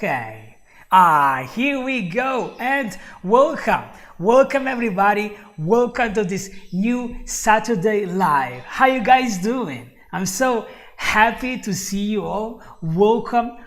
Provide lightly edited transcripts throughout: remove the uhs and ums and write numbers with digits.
Okay. Here we go and welcome. Welcome everybody. Welcome to this new Saturday live. How you guys doing? I'm so happy to see you all. Welcome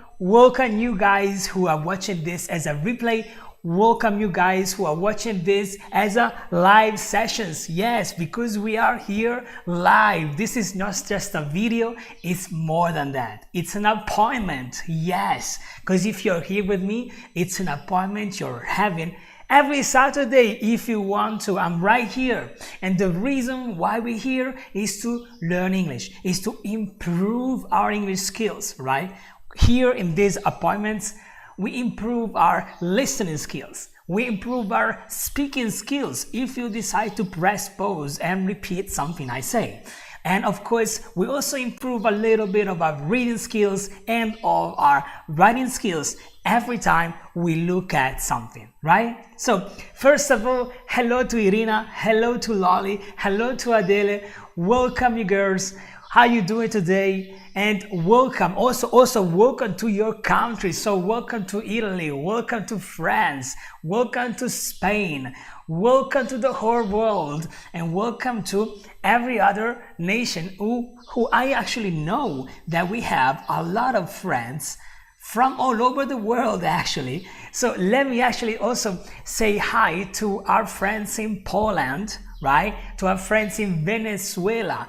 you guys who are watching this as a replay. Welcome you guys who are watching this as a live sessions. Yes, because we are here live. This is not just a video, it's more than that. It's an appointment. Yes, because if you're here with me, it's an appointment you're having every Saturday if you want to. I'm right here. And the reason why we're here is to learn English, is to improve our English skills, right? Here in these appointments, we improve our listening skills. We improve our speaking skills if you decide to press pause and repeat something I say. And of course, we also improve a little bit of our reading skills and of our writing skills every time we look at something, right? So first of all, hello to Irina, hello to Lolly, hello to Adele. Welcome you girls. How you doing today? And welcome, also welcome to your country. So welcome to Italy, welcome to France, welcome to Spain, welcome to the whole world, and welcome to every other nation who I actually know that we have a lot of friends from all over the world actually. So let me actually also say hi to our friends in Poland, right? To our friends in Venezuela,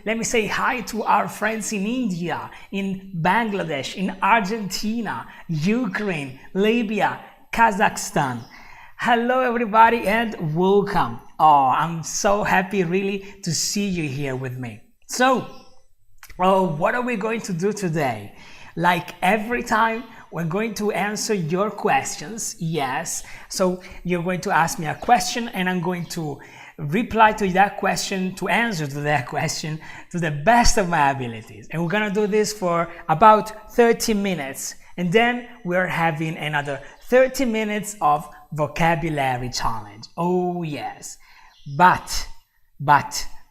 let me say hi to our friends in India, in Bangladesh, in Argentina, Ukraine, Libya, Kazakhstan. Hello everybody and welcome. I'm so happy really to see you here with me. So, what are we going to do today? Like every time, we're going to answer your questions. Yes. So you're going to ask me a question and I'm going to reply to that question, to answer to that question to the best of my abilities. And we're gonna do this for about 30 minutes. And then we're having another 30 minutes of vocabulary challenge. Oh yes. But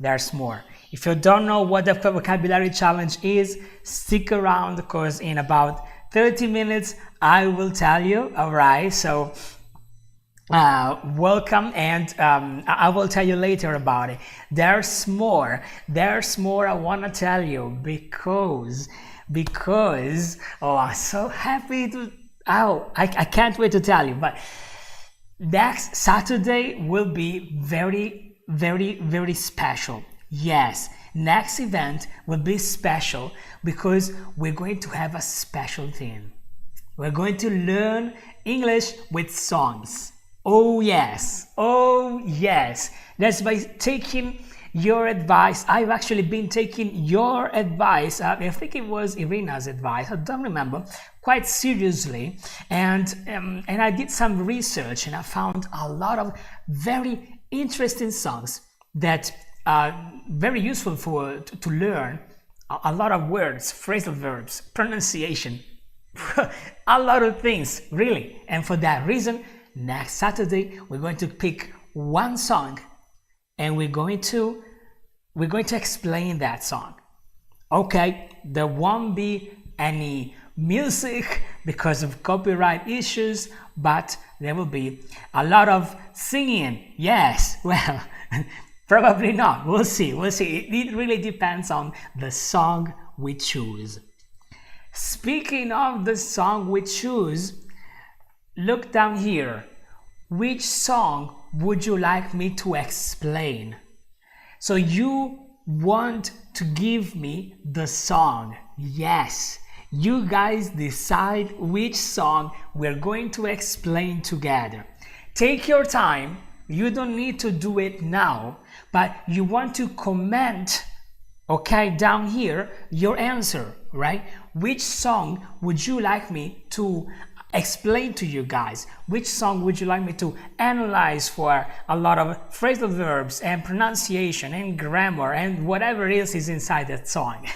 there's more. If you don't know what the vocabulary challenge is, stick around because in about 30 minutes I will tell you. All right. So welcome, and I will tell you later about it. There's more I want to tell you because I'm so happy to I can't wait to tell you. But next Saturday will be very special. Yes, next event will be special because we're going to have a special theme. We're going to learn English with songs. Oh yes, that's by taking your advice. I've actually been taking your advice, I think it was Irina's advice, I don't remember, quite seriously, and I did some research and I found a lot of very interesting songs that are very useful to learn a lot of words, phrasal verbs, pronunciation, a lot of things really. And for that reason, next Saturday we're going to pick one song and we're going to explain that song. Okay, there won't be any music because of copyright issues, but there will be a lot of singing. Yes, well, probably not. We'll see. It really depends on the song we choose. Speaking of the song we choose, look down here. Which song would you like me to explain? So you want to give me the song. Yes, you guys decide which song we're going to explain together. Take your time. You don't need to do it now, but you want to comment, okay, down here, your answer, right? Which song would you like me to explain to you guys? Which song would you like me to analyze for a lot of phrasal verbs and pronunciation and grammar and whatever else is inside that song?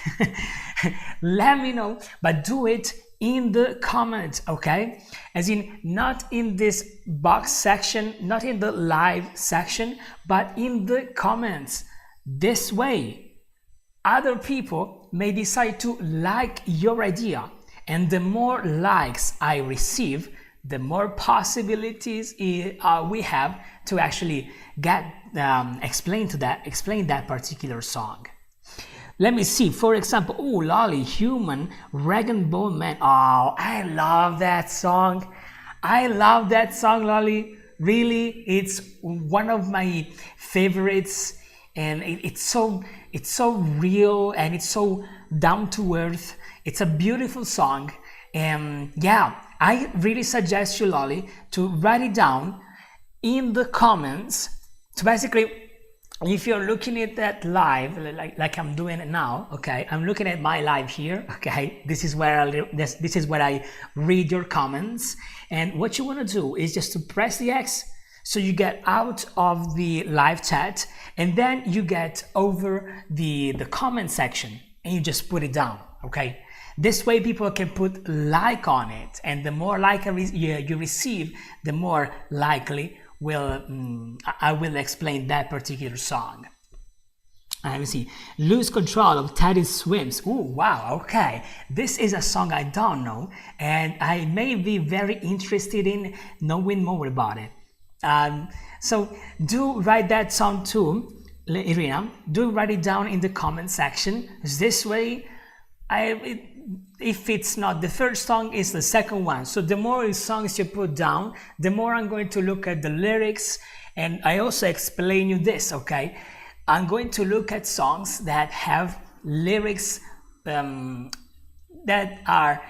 Let me know, but do it in the comments, okay? As in, not in this box section, not in the live section, but in the comments. This way, other people may decide to like your idea And the more likes I receive, the more possibilities we have to actually get explain that particular song. Let me see, for example, oh, Lolly, Human, Rag and Bone Man. Oh, I love that song. I love that song, Lolly. Really, it's one of my favorites, and it's so real, and it's so down to earth. It's a beautiful song, and yeah, I really suggest you, Lolly, to write it down in the comments. So basically, if you're looking at that live, like I'm doing it now, okay, I'm looking at my live here, okay, this is where I read your comments, and what you want to do is just to press the X, so you get out of the live chat, and then you get over the comment section, and you just put it down, okay. This way people can put like on it, and the more like you receive, the more likely I will explain that particular song. Let me see. Lose Control of Teddy Swims. Oh, wow, okay. This is a song I don't know, and I may be very interested in knowing more about it. So do write that song too, Irina. Do write it down in the comment section. This way, if it's not the first song, it's the second one. So the more songs you put down, the more I'm going to look at the lyrics, and I also explain you this, okay? I'm going to look at songs that have lyrics that are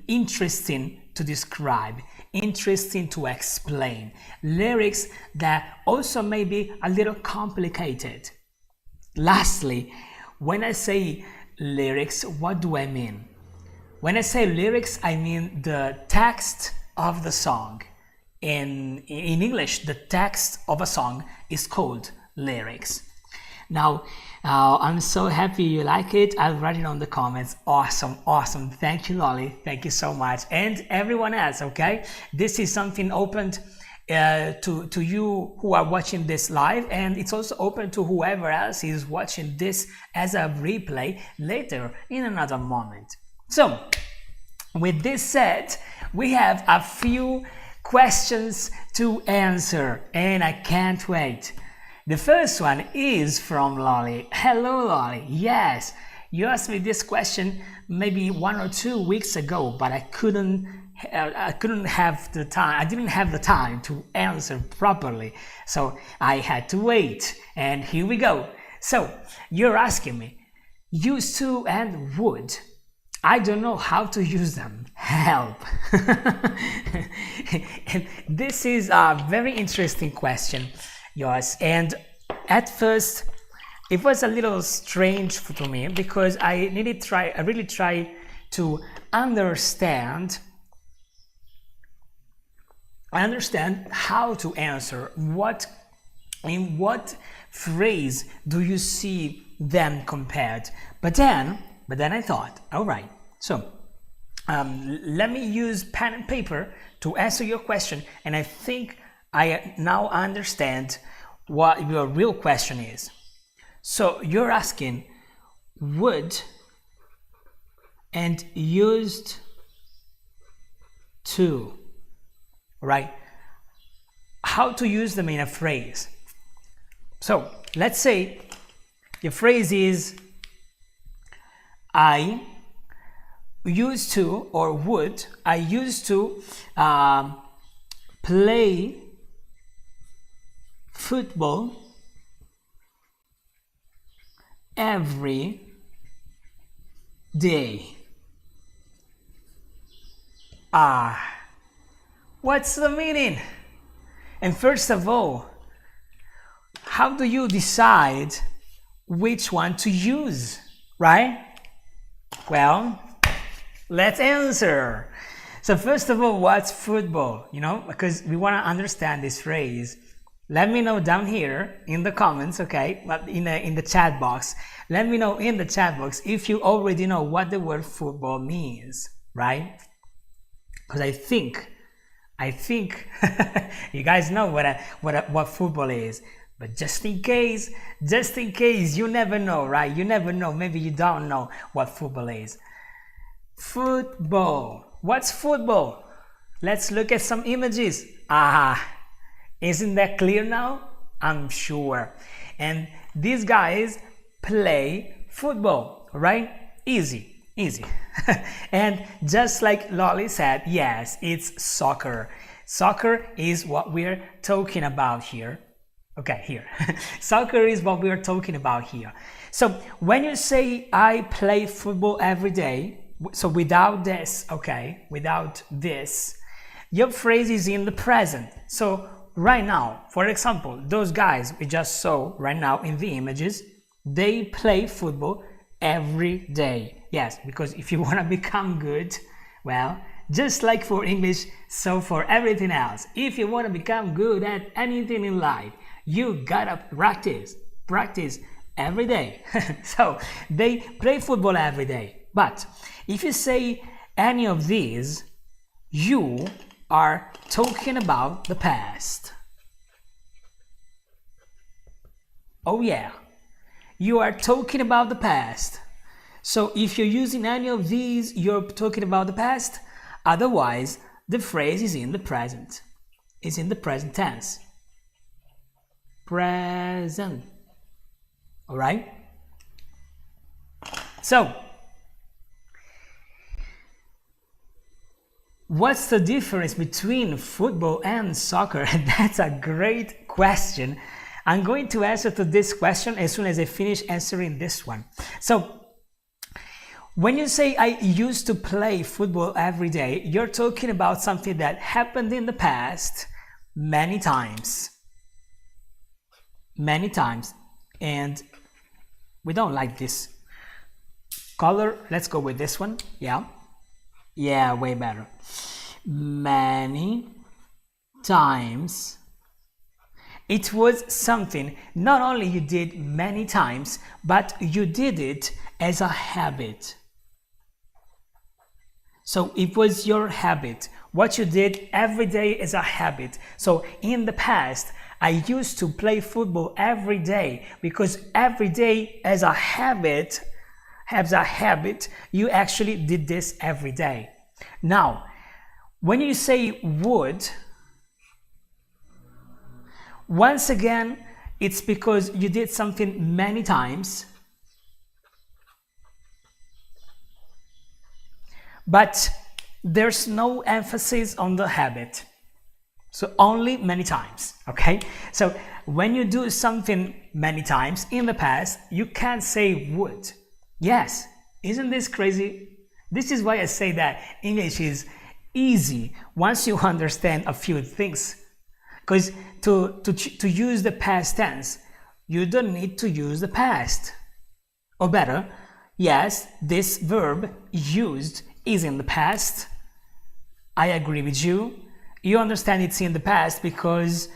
interesting to describe, interesting to explain, lyrics that also may be a little complicated. Lastly, when I say lyrics, what do I mean? When I say lyrics, I mean the text of the song. In English, the text of a song is called lyrics. Now, I'm so happy you like it. I'll write it on the comments. Awesome, awesome. Thank you, Lolly. Thank you so much. And everyone else, okay? This is something opened to you who are watching this live, and it's also open to whoever else is watching this as a replay later in another moment. So, with this said, we have a few questions to answer, and I can't wait. The first one is from Lolly. Hello, Lolly. Yes, you asked me this question maybe 1 or 2 weeks ago, but I couldn't have the time. I didn't have the time to answer properly, so I had to wait. And here we go. So you're asking me, used to and would. I don't know how to use them. Help. And this is a very interesting question, yours. And at first, it was a little strange to me because I really tried to understand how to answer in what phrase do you see them compared. But then I thought, all right, so let me use pen and paper to answer your question, and I think I now understand what your real question is. So you're asking would and used to, right? How to use them in a phrase. So let's say your phrase is I used to, or would, I used to play football every day. What's the meaning? And first of all, how do you decide which one to use, right? Well, let's answer. So first of all, what's football? Because we want to understand this phrase. Let me know down here in the comments, okay? But in the chat box, let me know in the chat box if you already know what the word football means, right? Because I think you guys know what football is. But just in case, you never know, right? You never know. Maybe you don't know what football is. Football. What's football? Let's look at some images. Isn't that clear now? I'm sure. And these guys play football, right? Easy, easy. And just like Lolly said, yes, it's soccer. Soccer is what we're talking about here. Okay, here. Soccer is what we're talking about here. So when you say I play football every day, so without this, okay, without this, your phrase is in the present. So right now, for example, those guys we just saw right now in the images, they play football every day. Yes, because if you want to become good, well, just like for English, so for everything else, if you want to become good at anything in life, you gotta practice every day. So they play football every day. But if you say any of these, you are talking about the past. Oh yeah, you are talking about the past. So if you're using any of these, you're talking about the past. Otherwise, the phrase is in the present. It's in the present tense. Present. All right? So, what's the difference between football and soccer? That's a great question. I'm going to answer to this question as soon as I finish answering this one. So, when you say I used to play football every day, you're talking about something that happened in the past many times. Many times. And we don't like this color. Let's go with this one. Yeah. Yeah, way better. Many times. It was something not only you did many times, but you did it as a habit. So it was your habit. What you did every day is a habit. So in the past, I used to play football every day because every day as a habit, you actually did this every day. Now, when you say would, once again, it's because you did something many times. But there's no emphasis on the habit. So only many times, okay? So when you do something many times in the past, you can't say would. Yes, isn't this crazy? This is why I say that English is easy once you understand a few things. Because to use the past tense, you don't need to use the past. Or better, yes, this verb used is in the past. I agree with you. You understand it's in the past because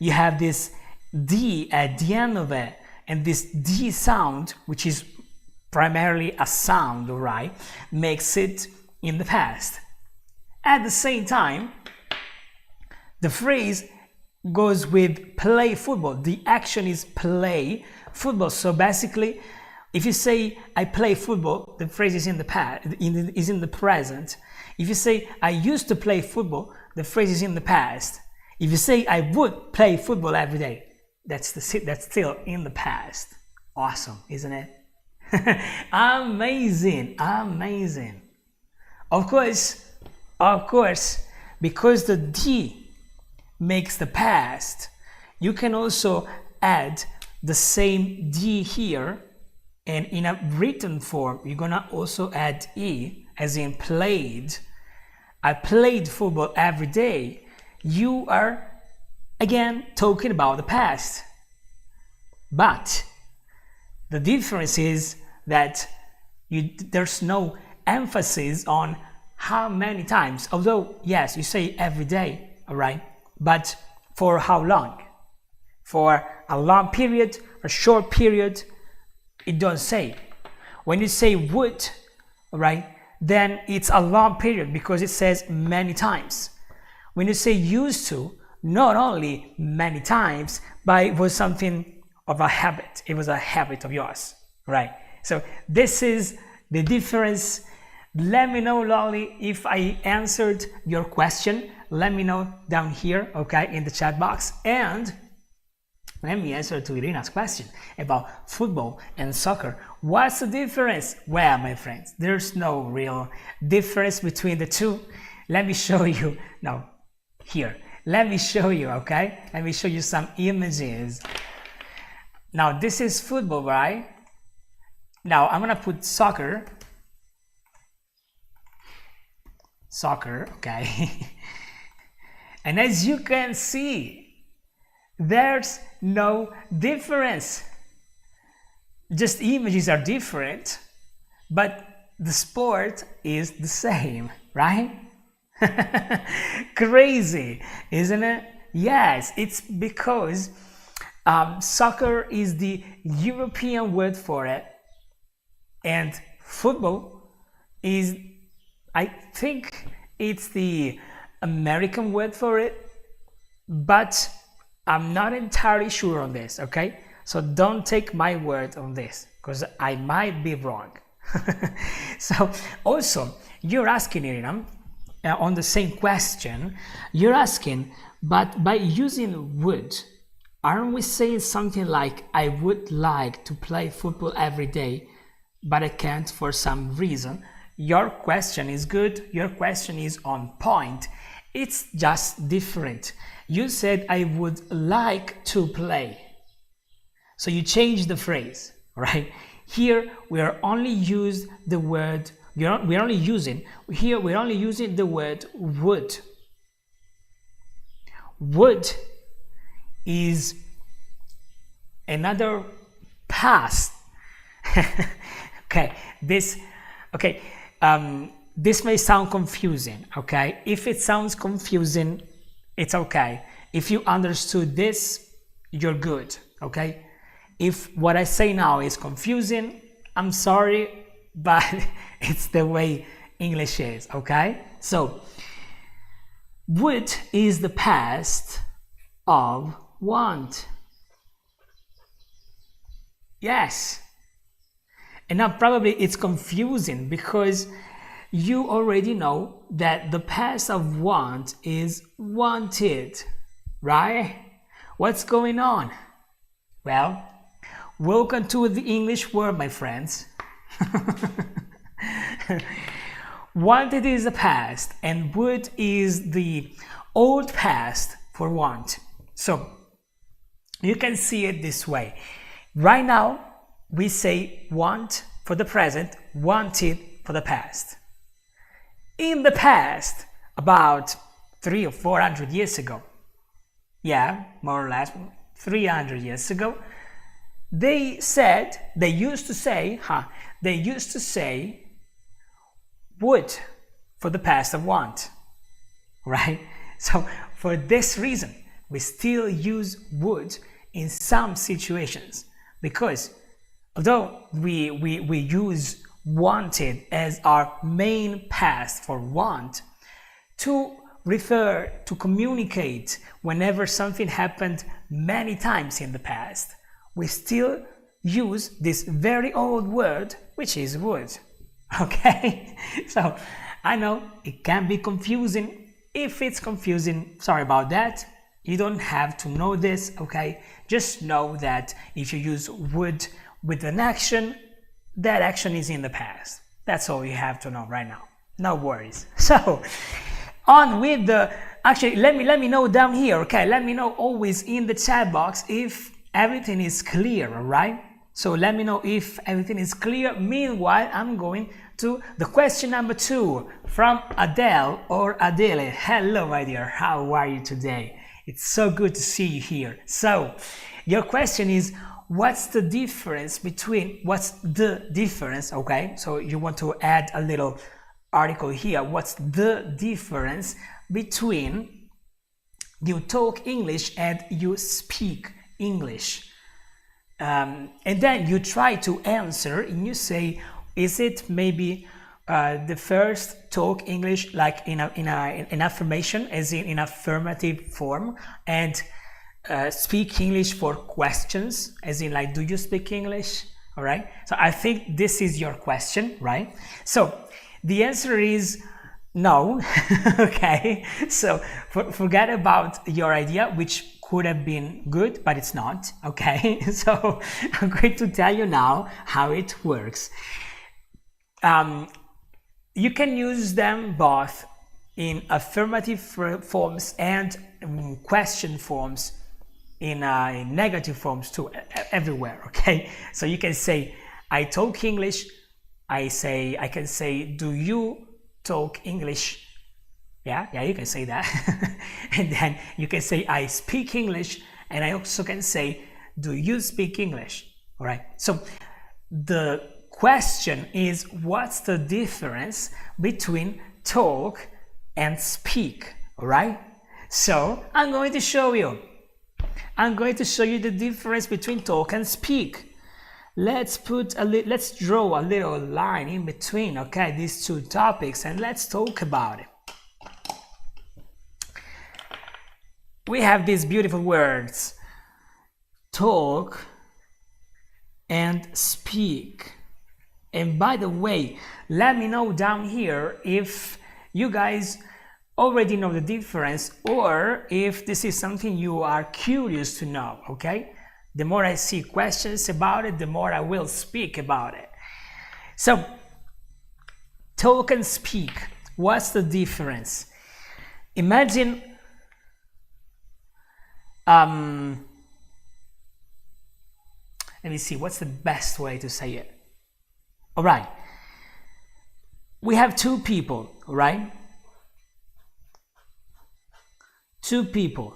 you have this D at the end of it, and this D sound, which is primarily a sound, right, makes it in the past. At the same time, the phrase goes with play football. The action is play football. So basically, if you say I play football, the phrase is in the past, is in the present. If you say I used to play football, the phrase is in the past. If you say I would play football every day, that's still in the past. Awesome, isn't it? Amazing, amazing. Of course, because the D makes the past, you can also add the same D here. And in a written form, you're gonna also add E, as in played. I played football every day. You are, again, talking about the past. But the difference is that there's no emphasis on how many times. Although, yes, you say every day, all right? But for how long? For a long period, a short period? It don't say. When you say would, right, then it's a long period because it says many times. When you say used to, not only many times, but it was something of a habit. It was a habit of yours, right? So this is the difference Let me know, Lolly, if I answered your question. Let me know down here, okay, in the chat box. And let me answer to Irina's question about football and soccer. What's the difference? Well, my friends, there's no real difference between the two. Let me show you. No, here. Let me show you, okay? Let me show you some images. Now, this is football, right? Now, I'm gonna put soccer. Soccer, okay? And as you can see, there's no difference. Just images are different, but the sport is the same, right? Crazy, isn't it? Yes, it's because soccer is the European word for it, and football is, I think it's the American word for it, but I'm not entirely sure on this, okay? So don't take my word on this, because I might be wrong. So also, you're asking, Irina, on the same question, you're asking, but by using would, aren't we saying something like, I would like to play football every day, but I can't for some reason? Your question is good, your question is on point. It's just different. You said, I would like to play. So you change the phrase, right? Here we are only use the word, we're only using the word would. Would is another past. This may sound confusing, okay? If it sounds confusing, it's okay. If you understood this, you're good, okay? If what I say now is confusing, I'm sorry, but it's the way English is, okay? So, would is the past of want. Yes. And now probably it's confusing because you already know that the past of want is wanted, right? What's going on? Well, welcome to the English world, my friends. Wanted is the past and would is the old past for want. So you can see it this way. Right now, we say want for the present, wanted for the past. In the past, about 300 or 400 years ago, yeah, more or less 300 years ago, they used to say would for the past of want, right? So for this reason, we still use would in some situations, because although we use wanted as our main past for want, to refer, to communicate whenever something happened many times in the past, we still use this very old word, which is would. Okay? So I know it can be confusing. If it's confusing, sorry about that. You don't have to know this, okay? Just know that if you use would with an action, that action is in the past. That's all you have to know right now. No worries. So, on with the, actually, let me know down here, okay? Let me know always in the chat box if everything is clear, all right? So let me know if everything is clear. Meanwhile, I'm going to the question number 2 from Adele or Adele. Hello, my dear. How are you today? It's so good to see you here. So, your question is, what's the difference, okay? So you want to add a little article here. What's the difference between you talk English and you speak English? And then you try to answer and you say, is it maybe the first talk English like in an affirmation, as in affirmative form, and speak English for questions, as in like, do you speak English? All right. So I think this is your question, right? So The answer is no. Okay, so forget about your idea, which could have been good, but it's not. Okay, so I'm going to tell you now how it works. You can use them both in affirmative forms and question forms, in negative forms too, everywhere. Okay, so you can say I talk English. I can say, do you talk English? Yeah, you can say that. And then you can say I speak English, and I also can say, do you speak English? All right, so the question is, what's the difference between talk and speak? All right, so I'm going to show you the difference between talk and speak. Let's draw a little line in between, okay, these two topics, and let's talk about it. We have these beautiful words, talk and speak. And by the way, let me know down here if you guys already know the difference, or if this is something you are curious to know, okay? The more I see questions about it, the more I will speak about it. So, talk and speak, what's the difference? Imagine let me see, what's the best way to say it? All right, we have two people, all right? Two people.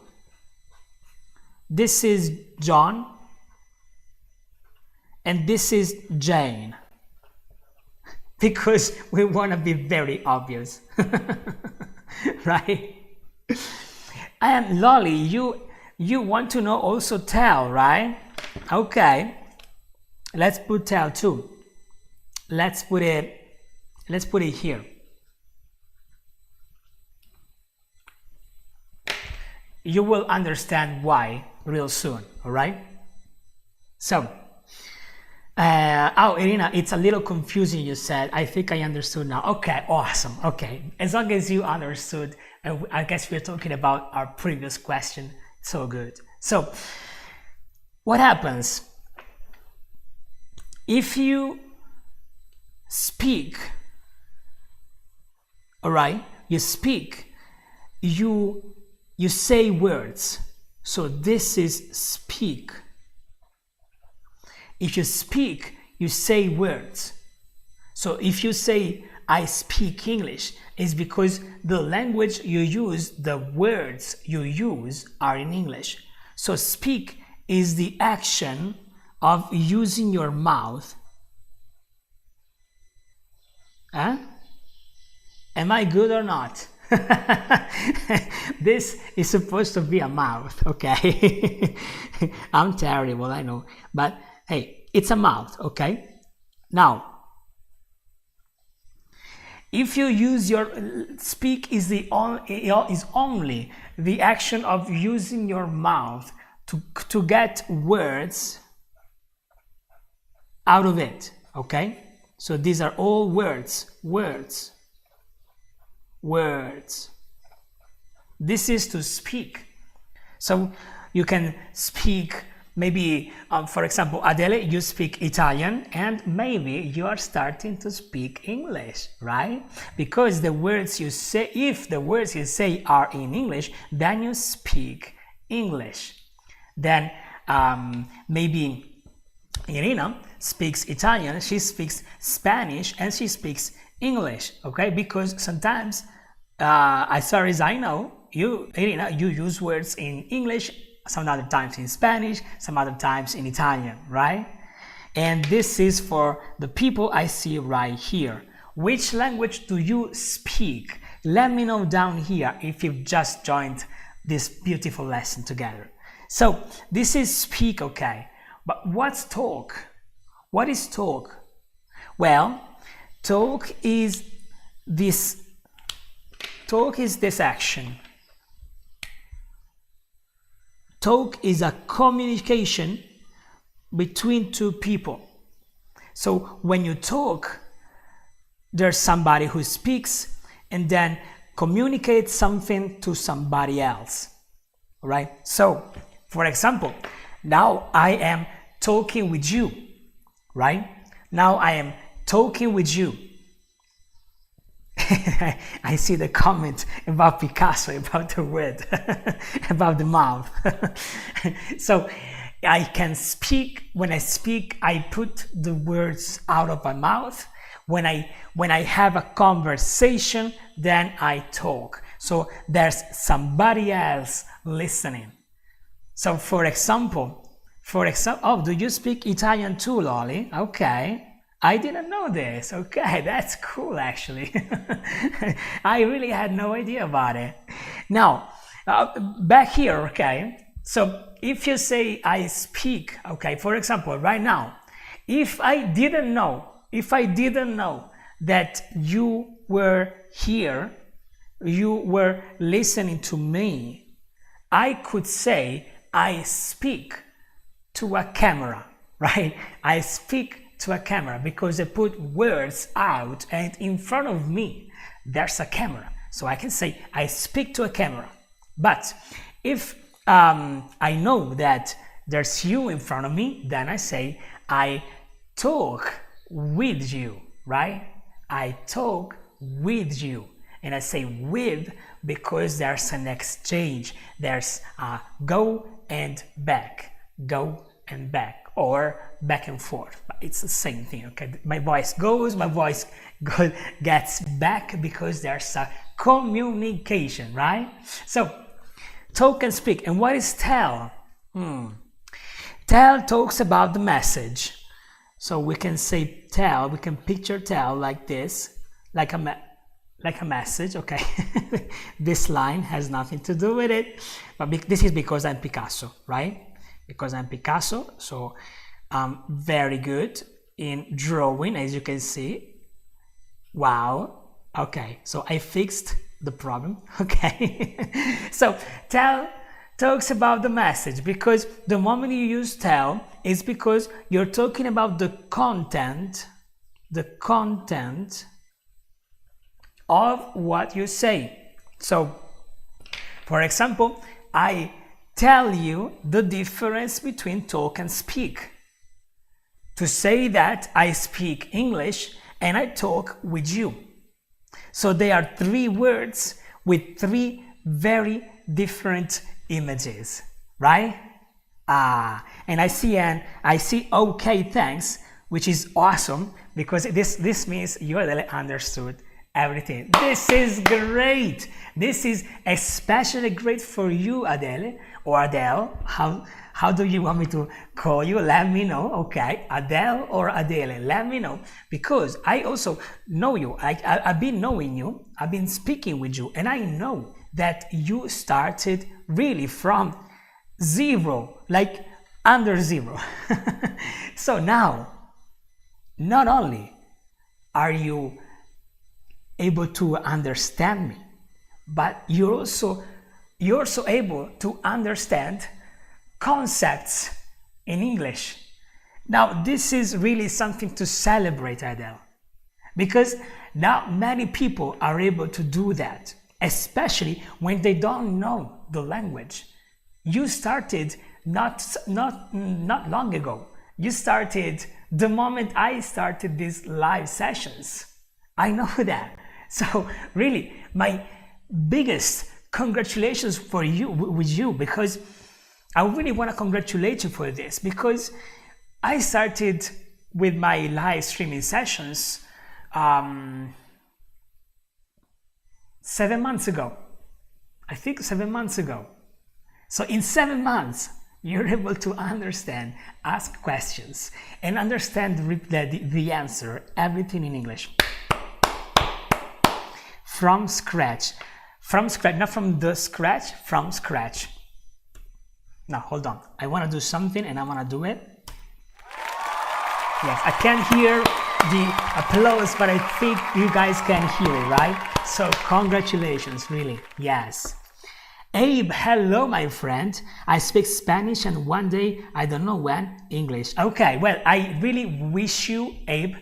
This is John and this is Jane, because we want to be very obvious. Right? I am Lolly. You want to know also tell, right? Okay, let's put tell too. Let's put it here. You will understand why real soon, all right? So, oh, Irina, it's a little confusing, you said. I think I understood now. Okay, awesome. Okay, as long as you understood, I guess we're talking about our previous question. So good. So, what happens if you speak? All right, you speak. You say words. So this is speak. If you speak, you say words. So if you say I speak English, it's because the language you use, the words you use are in English. So speak is the action of using your mouth. Huh? Am I good or not? This is supposed to be a mouth, okay? I'm terrible, I know, but hey, it's a mouth, okay? Now, if you use your speak is only the action of using your mouth to get words out of it, okay? So these are all words. This is to speak. So you can speak, maybe, for example, Adele, you speak Italian, and maybe you are starting to speak English, right? Because the words you say, if the words you say are in English, then you speak English. Then maybe Irina speaks Italian, she speaks Spanish, and she speaks English, okay? Because sometimes, as far as I know, Irina, you use words in English, some other times in Spanish, some other times in Italian, right? And this is for the people I see right here. Which language do you speak? Let me know down here if you've just joined this beautiful lesson together. So this is speak, okay? But what's talk? What is talk? Well, talk is this action. Talk is a communication between two people. So when you talk, there's somebody who speaks and then communicates something to somebody else, right? So, for example, now I am talking with you, right? Now I am talking with you. I see the comment about Picasso, about the word, about the mouth. So I can speak. When I speak, I put the words out of my mouth. When I have a conversation, then I talk. So there's somebody else listening. So for example, oh, do you speak Italian too, Lolly? Okay. I didn't know this. Okay, that's cool actually. I really had no idea about it. Now, back here, okay, so if you say I speak, okay, for example, right now, if I didn't know that you were here, you were listening to me, I could say I speak to a camera, right? I speak to a camera because I put words out and in front of me there's a camera, so I can say I speak to a camera. But if I know that there's you in front of me, then I say I talk with you, right? I talk with you, and I say with because there's an exchange. There's go and back, or back and forth. It's the same thing, okay? My voice goes, gets back because there's a communication, right? So, talk and speak. And what is tell? Tell talks about the message. So we can say tell, we can picture tell like this, like a message, okay? This line has nothing to do with it, but this is because I'm Picasso, right? Because I'm Picasso, so I'm very good in drawing, as you can see. Wow. Okay, so I fixed the problem. Okay. So tell talks about the message, because the moment you use tell is because you're talking about the content of what you say. So, for example, I tell you the difference between talk and speak. To say that I speak English and I talk with you. So they are three words with three very different images, right? And I see okay, thanks, which is awesome because this means you already understood everything. This is great. This is especially great for you, Adele, or Adele. How do you want me to call you? Let me know, okay? Adele or Adele, let me know. Because I also know you. I've been knowing you. I've been speaking with you. And I know that you started really from zero, like under zero. So now, not only are you able to understand me, but you're also able to understand concepts in English. Now, this is really something to celebrate, Adele, because now many people are able to do that, especially when they don't know the language. You started not long ago. You started the moment I started these live sessions. I know that. So really, my biggest congratulations for you, with you, because I really want to congratulate you for this, because I started with my live streaming sessions 7 months ago. I think 7 months ago. So in 7 months, you're able to understand, ask questions, and understand the answer, everything in English. From scratch, not from the scratch, from scratch. Now, hold on. I want to do something and I want to do it. Yes, I can't hear the applause, but I think you guys can hear it, right? So, congratulations, really. Yes. Abe, hello, my friend. I speak Spanish and one day, I don't know when, English. Okay, well, I really wish you, Abe,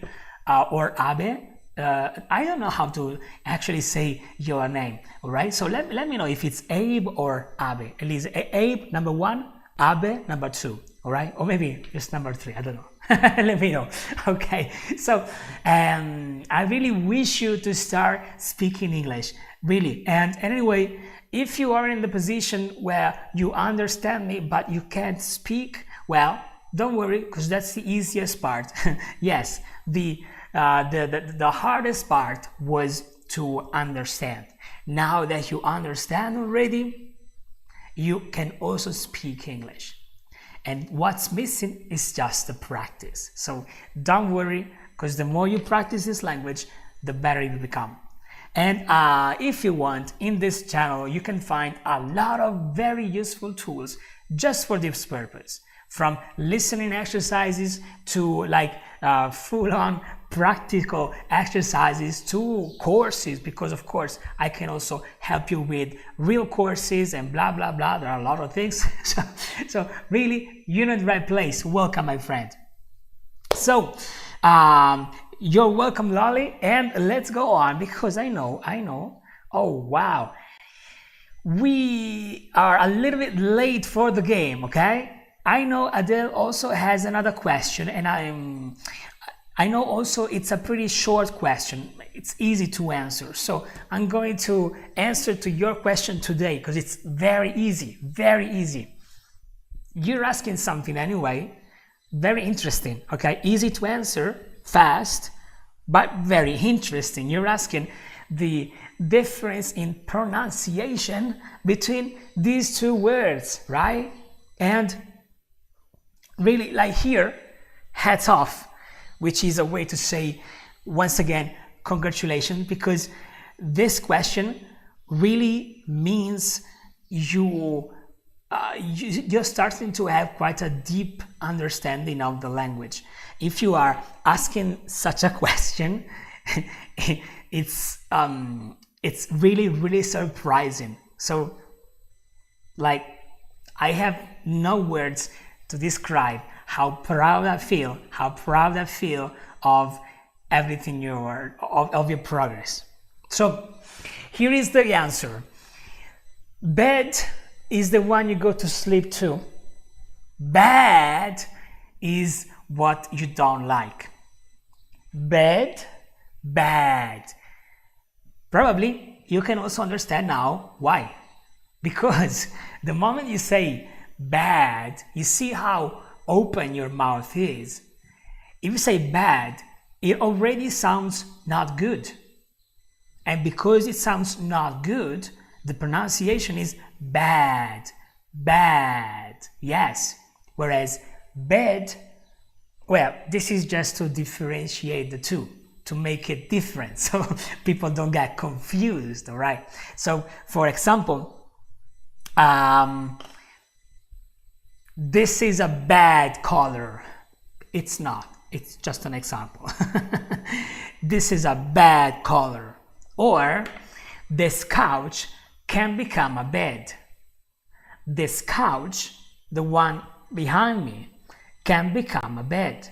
or Abe, I don't know how to actually say your name, all right? So let me know if it's Abe or Abe. At least Abe number 1, Abe number 2, all right? Or maybe just number 3, I don't know. Let me know. Okay, so I really wish you to start speaking English, really. And anyway, if you are in the position where you understand me but you can't speak, well, don't worry, because that's the easiest part. Yes, the hardest part was to understand. Now that you understand already, you can also speak English. And what's missing is just the practice. So don't worry, because the more you practice this language, the better you become. And if you want, in this channel, you can find a lot of very useful tools just for this purpose. From listening exercises to like full-on practical exercises to courses, because of course I can also help you with real courses and blah blah blah. There are a lot of things. So really, you're in the right place. Welcome, my friend. So you're welcome, Lolly, and let's go on, because I know. Oh wow, we are a little bit late for the game. Okay, I know Adele also has another question, and I know also it's a pretty short question. It's easy to answer. So I'm going to answer to your question today because it's very easy, very easy. You're asking something anyway, very interesting, okay? Easy to answer, fast, but very interesting. You're asking the difference in pronunciation between these two words, right? And really, like here, hats off, which is a way to say, once again, congratulations, because this question really means you're starting to have quite a deep understanding of the language. If you are asking such a question, it's really, really surprising. So, like, I have no words to describe how proud I feel of everything of your progress. So here is the answer. Bed is the one you go to sleep to. Bad is what you don't like. Bed, bad. Probably you can also understand now why. Because the moment you say bad, you see how open your mouth is. If you say bad, it already sounds not good. And because it sounds not good, the pronunciation is bad, bad, yes. Whereas bed, well, this is just to differentiate the two, to make it different, so people don't get confused, all right? So, for example, this is a bad color. It's not. It's just an example. This is a bad color. Or this couch can become a bed. This couch, the one behind me, can become a bed.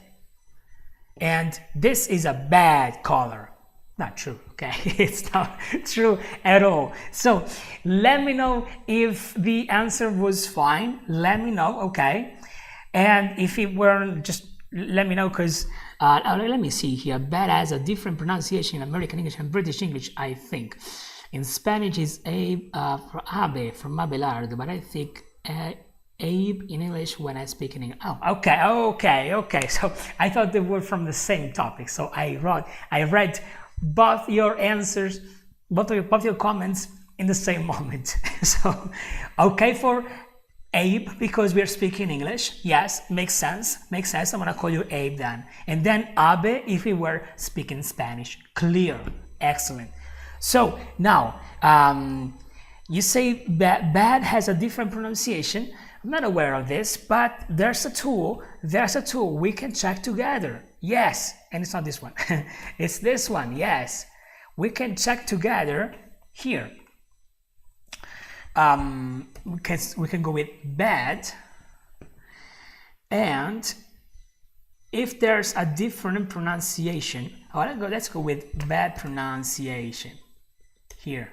And this is a bad color. Not true, okay? It's not true at all. So let me know if the answer was fine. Let me know, okay? And if it weren't, just let me know, because let me see here. Bad has a different pronunciation in American English and British English, I think. In Spanish is Abe, Abe from Abelard, but I think Abe in English when I speak in English. Oh, okay. So I thought they were from the same topic. So I read both your answers, both your comments in the same moment. So, okay for Abe, because we are speaking English. Yes, makes sense. I'm gonna call you Abe then. And then Abe if we were speaking Spanish. Clear. Excellent. So now, you say bad has a different pronunciation. I'm not aware of this, but there's a tool we can check together. Yes, and it's not this one. It's this one, yes. We can check together here. We can go with bad, and if there's a different pronunciation, oh, let's go with bad pronunciation here.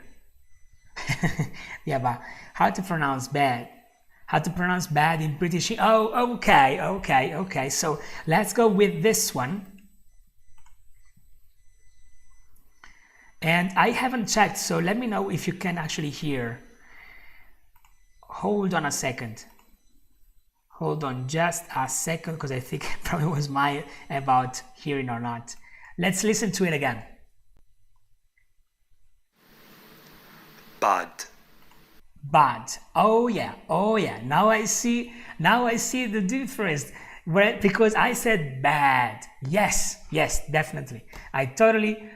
Yeah, but how to pronounce bad? How to pronounce bad in British? Oh, okay. So let's go with this one. And I haven't checked, so let me know if you can actually hear. Hold on a second. Hold on just a second, because I think it probably was my about hearing or not. Let's listen to it again. Bad. Bad. Oh yeah. Now I see the difference. Because I said bad. Yes, definitely. I totally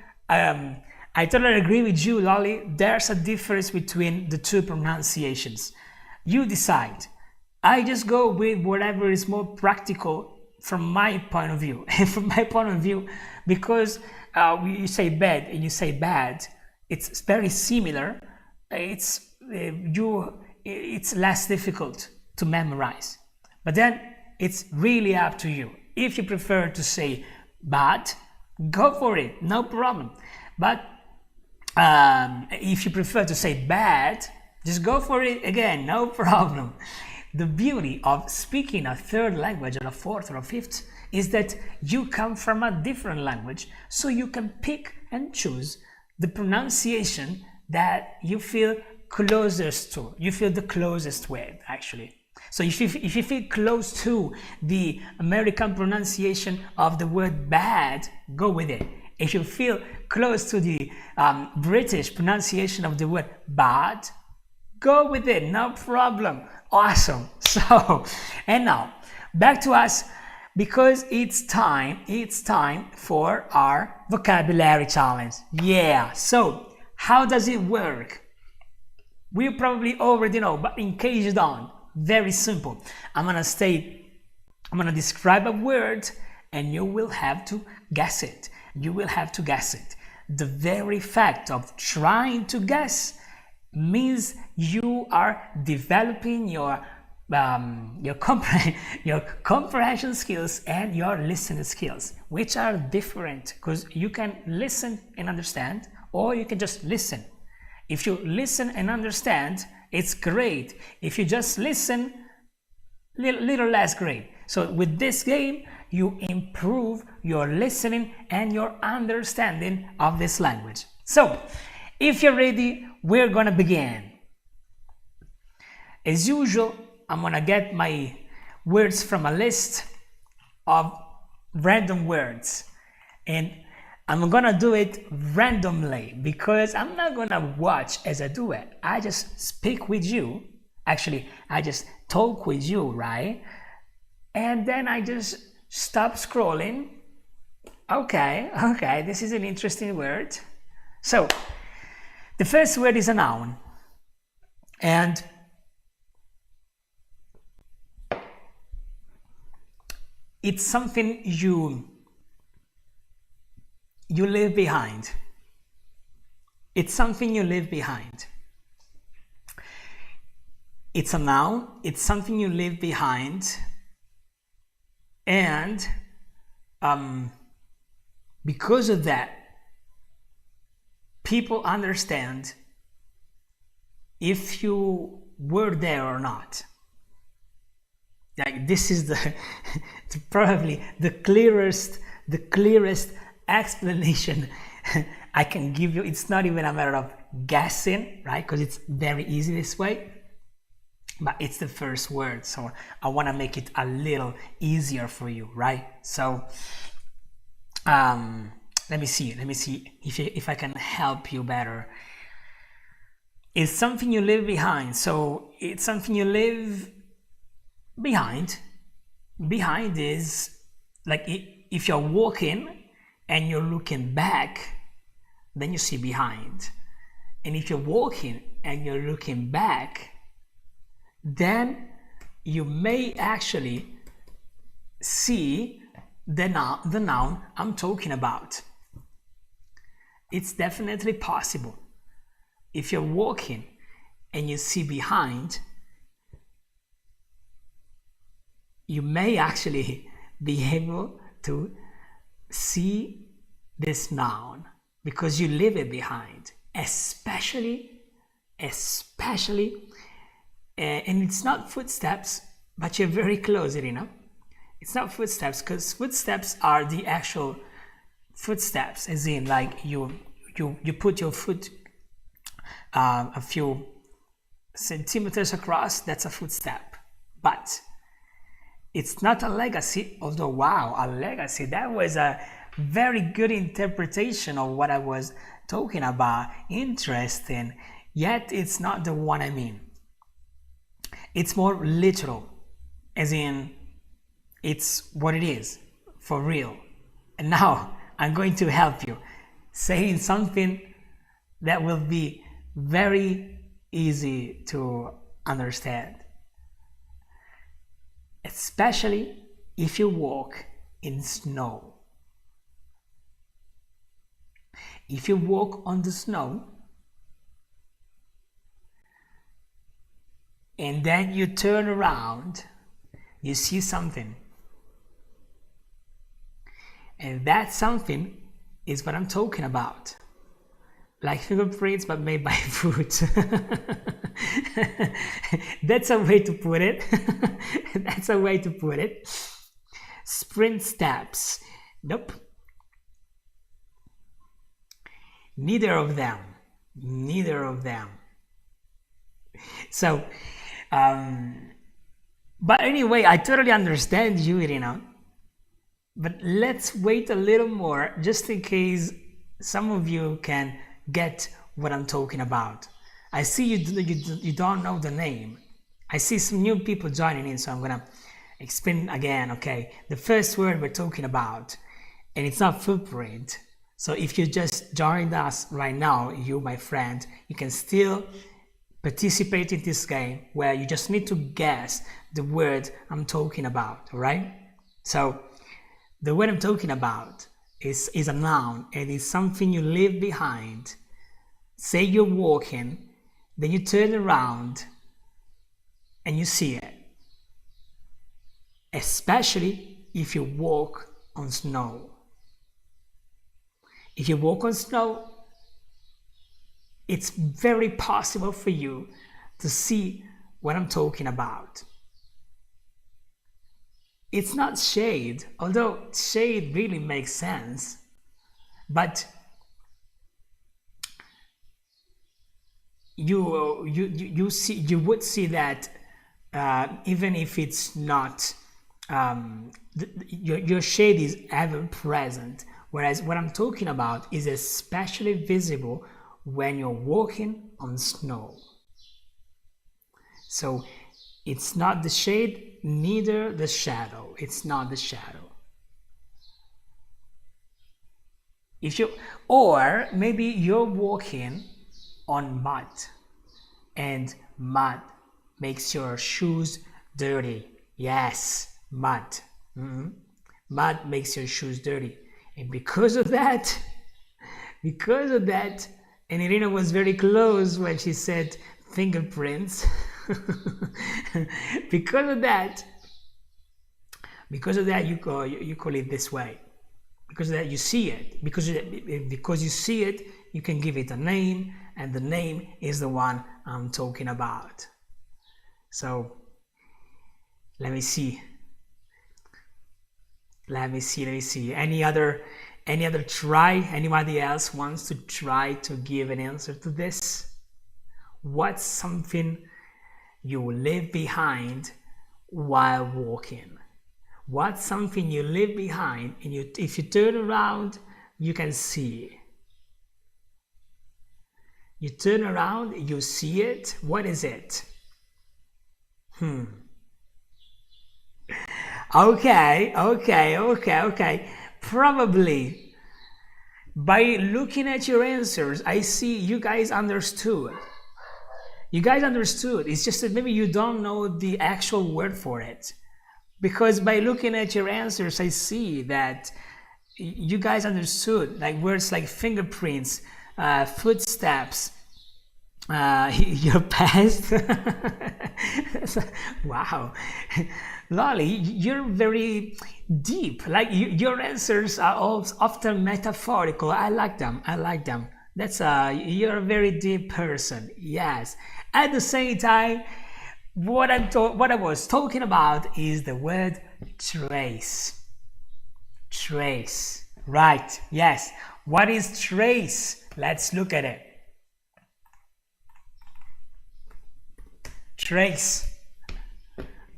agree with you, Lolly. There's a difference between the two pronunciations. You decide. I just go with whatever is more practical from my point of view. From my point of view, because you say bad and you say bad, it's very similar. It's less difficult to memorize. But then it's really up to you. If you prefer to say bad, go for it, no problem. But if you prefer to say bad, just go for it again, no problem. The beauty of speaking a third language or a fourth or a fifth is that you come from a different language, so you can pick and choose the pronunciation that you feel closest to, you feel the closest with, actually. So if you feel close to the American pronunciation of the word bad, go with it. If you feel close to the British pronunciation of the word bad, go with it, no problem. Awesome. So, and now back to us, because it's time for our vocabulary challenge. Yeah. So how does it work? We probably already know, but in case you don't, very simple. I'm gonna describe a word and you will have to guess it. The very fact of trying to guess means you are developing your comprehension skills and your listening skills, which are different, because you can listen and understand, or you can just listen. If you listen and understand, it's great. If you just listen, little less great. So with this game, you improve your listening and your understanding of this language. So if you're ready, we're gonna begin. As usual, I'm gonna get my words from a list of random words, and I'm gonna do it randomly, because I'm not gonna watch as I do it. I just speak with you. Actually, I just talk with you, right? And then I just stop scrolling. Okay, this is an interesting word. So, the first word is a noun. And it's something you leave behind. It's something you leave behind. It's a noun. It's something you leave behind. And because of that, people understand if you were there or not. Like, this is probably the clearest explanation I can give you. It's not even a matter of guessing, right? Because it's very easy this way. But it's the first word, so I want to make it a little easier for you, right? So let me see if I can help you better. It's something you leave behind. So it's something you leave behind. Behind is like if you're walking and you're looking back, then you see behind. And if you're walking and you're looking back, then you may actually see the noun I'm talking about. It's definitely possible. If you're walking and you see behind, you may actually be able to see this noun because you leave it behind, especially, and it's not footsteps, but you're very close, Irina. It's not footsteps because footsteps are the actual footsteps, as in like you put your foot a few centimeters across. That's a footstep, but it's not a legacy. Although, wow, a legacy, that was a very good interpretation of what I was talking about. Interesting, yet it's not the one I mean. It's more literal, as in it's what it is for real. And now I'm going to help you saying something that will be very easy to understand, especially if you walk in snow. If you walk on the snow and then you turn around, you see something. And that something is what I'm talking about. Like fingerprints, but made by foot. That's a way to put it. That's a way to put it. Sprint steps. Nope. Neither of them. Neither of them. So, but anyway, I totally understand you, Irina. But let's wait a little more, just in case some of you can get what I'm talking about. I see you don't know the name. I see some new people joining in, so I'm gonna explain again. Okay, the first word we're talking about, and it's not footprint. So if you just joined us right now, you, my friend, you can still participate in this game where you just need to guess the word I'm talking about. All right? So the word I'm talking about is a noun, and it's something you leave behind. Say you're walking, then you turn around and you see it. Especially if you walk on snow. If you walk on snow, it's very possible for you to see what I'm talking about. It's not shade, although shade really makes sense, but you would see that even if it's not your shade is ever present, whereas what I'm talking about is especially visible when you're walking on snow. So it's not the shade, neither the shadow. It's not the shadow. Or maybe you're walking on mud, and mud makes your shoes dirty. Yes, mud. Mud makes your shoes dirty. And because of that, and Irina was very close when she said fingerprints. because of that, you call it this way. Because of that, you see it. Because you see it, you can give it a name, and the name is the one I'm talking about. So let me see. Any other try? Anybody else wants to try to give an answer to this? What's something you leave behind while walking? What's something you leave behind, and if you turn around, you can see? You turn around, you see it. What is it? Okay. Probably by looking at your answers, I see you guys understood. It's just that maybe you don't know the actual word for it. Because by looking at your answers, I see that you guys understood, like words like fingerprints, footsteps, your past. Wow. Lolly, you're very deep. Like your answers are all often metaphorical. I like them. I like them. That's you're a very deep person. Yes. At the same time, what I was talking about is the word trace. Trace. Right. Yes. What is trace? Let's look at it. Trace.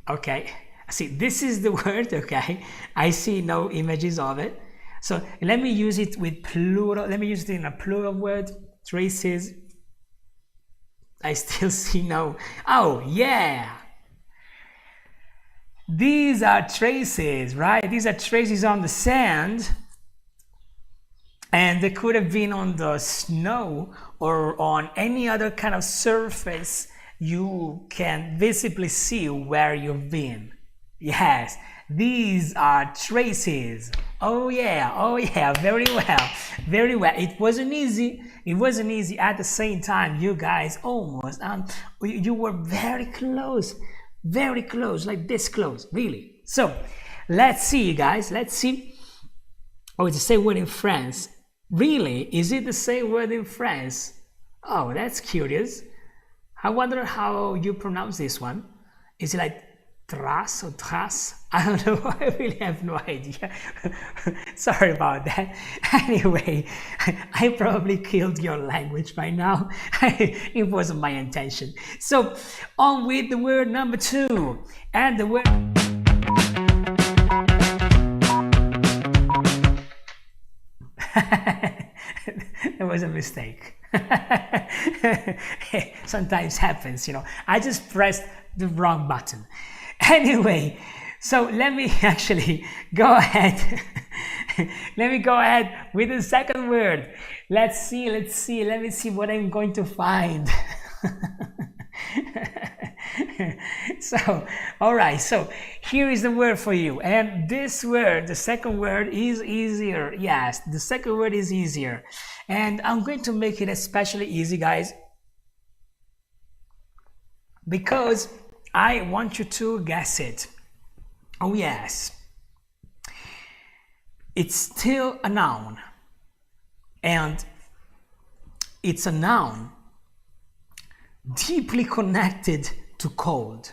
Okay. See, this is the word, okay? I see no images of it. So let me use it with plural. Let me use it in a plural word. Traces. I still see no. Oh, yeah. These are traces, right? These are traces on the sand. And they could have been on the snow or on any other kind of surface you can visibly see where you've been. Yes, these are traces. Oh yeah, very well, very well. It wasn't easy. It wasn't easy. At the same time, you guys almost, you were very close, like this close, really. So, let's see, you guys. Let's see. Oh, it's the same word in France. Really? Is it the same word in France? Oh, that's curious. I wonder how you pronounce this one. Is it like trace or trace? I don't know. I really have no idea. Sorry about that. Anyway, I probably killed your language by now. It wasn't my intention. So, on with the word number 2. And the word... There was a mistake. Sometimes happens, you know. I just pressed the wrong button. Anyway, so let me actually go ahead. Let me go ahead with the second word. Let's see. Let me see what I'm going to find. So, all right. So here is the word for you. And this word, the second word, is easier. Yes, the second word is easier. And I'm going to make it especially easy, guys, because I want you to guess it. Oh, yes. It's still a noun. And it's a noun deeply connected to cold.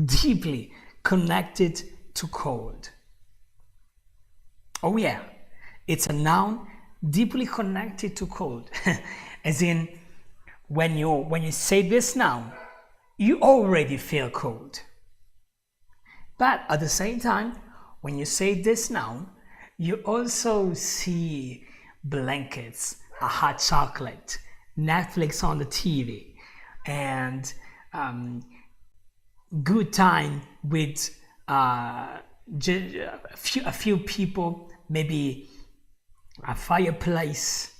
Deeply connected to cold. Oh, yeah. It's a noun deeply connected to cold. As in, when you say this noun, you already feel cold. But at the same time, when you say this noun, you also see blankets, a hot chocolate, Netflix on the TV, and good time with a few people, maybe a fireplace,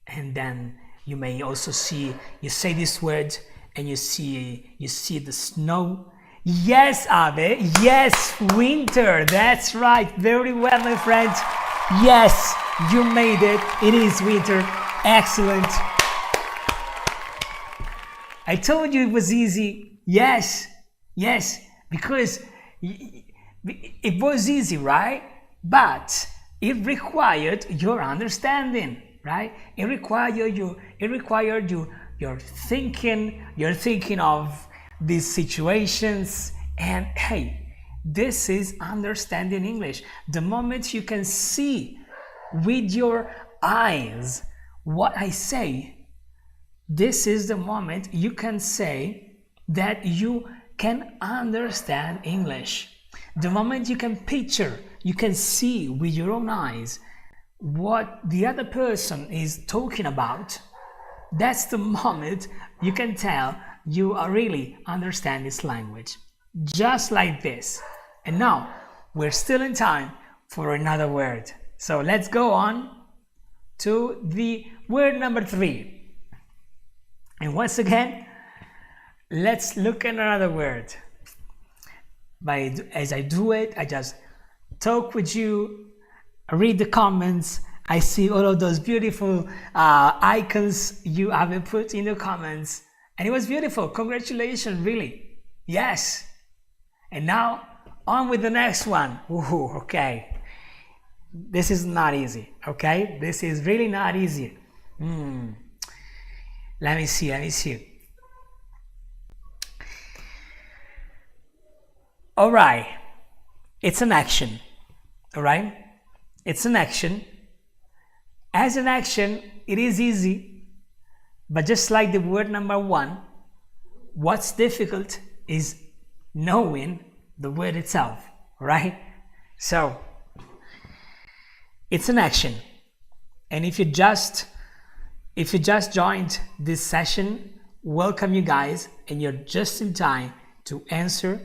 and then you may also see, you say this word and you see the snow. Yes, Abe, yes, winter, that's right, very well, my friends. Yes, you made it, it is winter, excellent. I told you it was easy. Yes, because it was easy, right? But it required your understanding, right? It required your thinking of these situations, and hey, this is understanding English. The moment you can see with your eyes what I say, this is the moment you can say that you can understand English. The moment you can picture, you can see with your own eyes what the other person is talking about, that's the moment you can tell you are really understand this language. Just like this. And now we're still in time for another word. So let's go on to the word number 3. And once again, let's look at another word. As I do it, I just talk with you, read the comments. I see all of those beautiful icons you have put in the comments. And it was beautiful. Congratulations, really. Yes. And now On with the next one. Ooh, okay. This is not easy, okay? This is really not easy. Let me see. All right. It's an action, all right? It's an action. As an action, it is easy, but just like the word number one, what's difficult is knowing the word itself, right? So, it's an action. And if you just joined this session, welcome you guys, and you're just in time to answer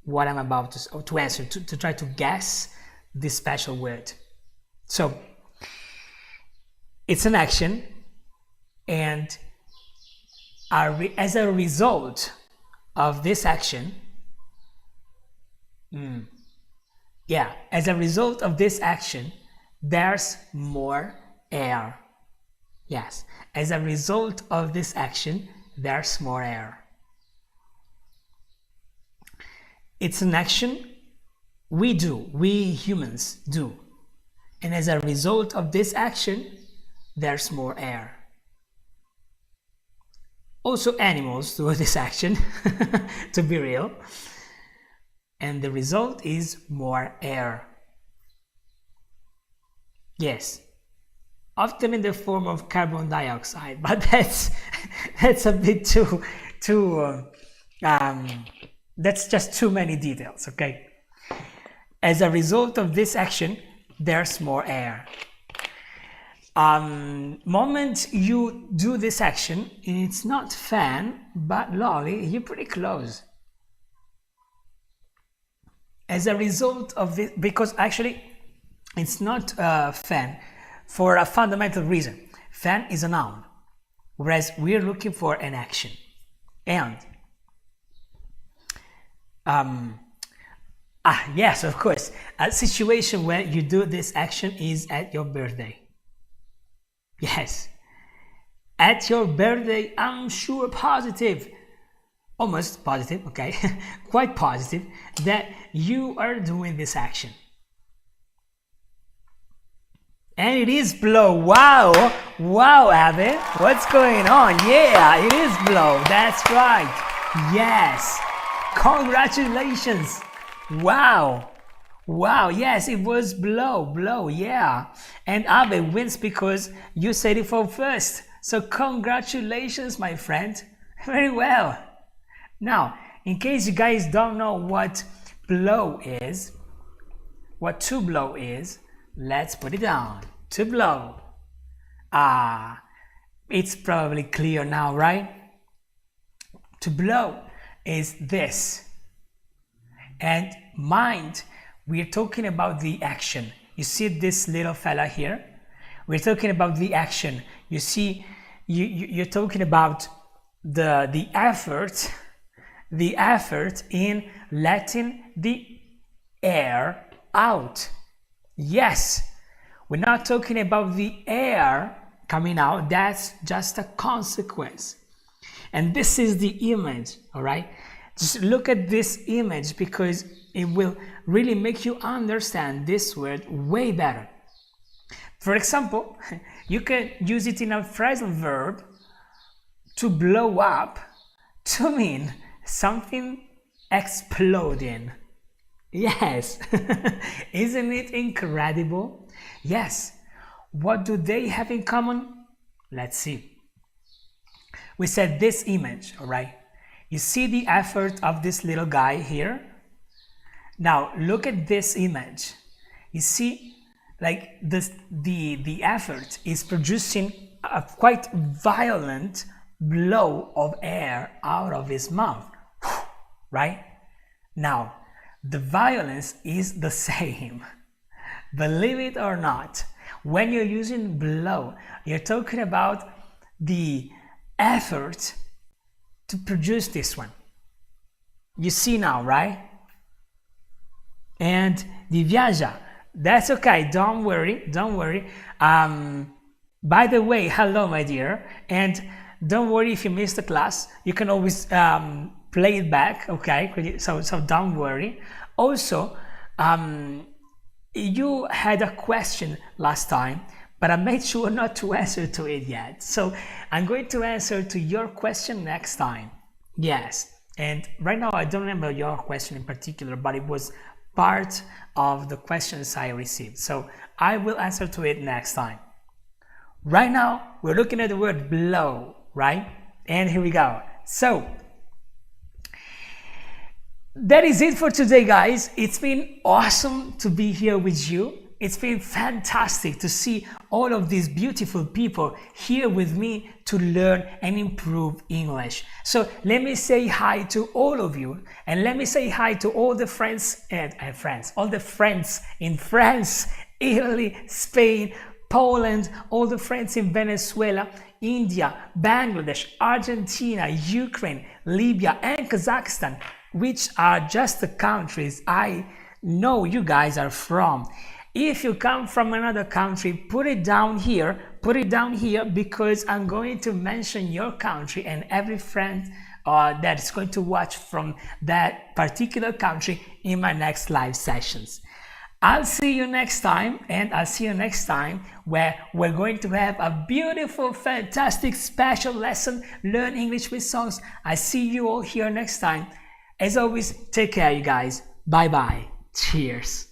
what I'm about to answer, to try to guess this special word. So, it's an action, and as a result of this action, as a result of this action, there's more air. Yes, as a result of this action, there's more air. It's an action we humans do. And as a result of this action, there's more air. Also animals do this action, to be real. And the result is more air. Yes, often in the form of carbon dioxide, but that's a bit too that's just too many details, okay? As a result of this action, there's more air. Moment you do this action, it's not fan, but lolly, you're pretty close. As a result of this, because actually it's not fan for a fundamental reason. Fan is a noun, whereas we're looking for an action. And yes, of course, a situation where you do this action is at your birthday. Yes, at your birthday, I'm sure positive, almost positive, okay, quite positive that you are doing this action. And it is blow. Wow, Abby, what's going on? Yeah, it is blow. That's right. Yes, congratulations. Wow, yes, it was blow, yeah. And Abby wins because you said it for first. So congratulations, my friend. Very well. Now, in case you guys don't know what blow is, what to blow is, let's put it down. To blow. It's probably clear now, right? To blow is this. And mind, we're talking about the action. You see this little fella here? We're talking about the action. You see, you're talking about the effort in letting the air out. Yes, we're not talking about the air coming out. That's just a consequence. And this is the image, all right? Just look at this image because it will really make you understand this word way better. For example, you can use it in a phrasal verb to blow up to mean something exploding. Yes, isn't it incredible? Yes, what do they have in common? Let's see. We said this image, all right? You see the effort of this little guy here? Now look at this image. You see, like the effort is producing a quite violent blow of air out of his mouth, right? Now, the violence is the same. Believe it or not, when you're using blow, you're talking about the effort to produce this one. You see now, right? And di viaggia, that's okay, don't worry. By the way, hello my dear, and don't worry if you missed the class, you can always play it back, okay? So don't worry. Also, you had a question last time, but I made sure not to answer to it yet. So I'm going to answer to your question next time. Yes. And right now I don't remember your question in particular, but it was part of the questions I received. So I will answer to it next time. Right now we're looking at the word blow, right? And here we go. So that is it for today, guys. It's been awesome to be here with you. It's been fantastic to see all of these beautiful people here with me to learn and improve English. So let me say hi to all of you, and let me say hi to all the friends all the friends in France, Italy, Spain, Poland, all the friends in Venezuela, India, Bangladesh, Argentina, Ukraine, Libya, and Kazakhstan, which are just the countries I know you guys are from. If you come from another country, put it down here, because I'm going to mention your country and every friend that is going to watch from that particular country in my next live sessions. I'll see you next time, and I'll see you next time where we're going to have a beautiful, fantastic, special lesson, Learn English with Songs. I see you all here next time. As always, take care, you guys. Bye-bye. Cheers.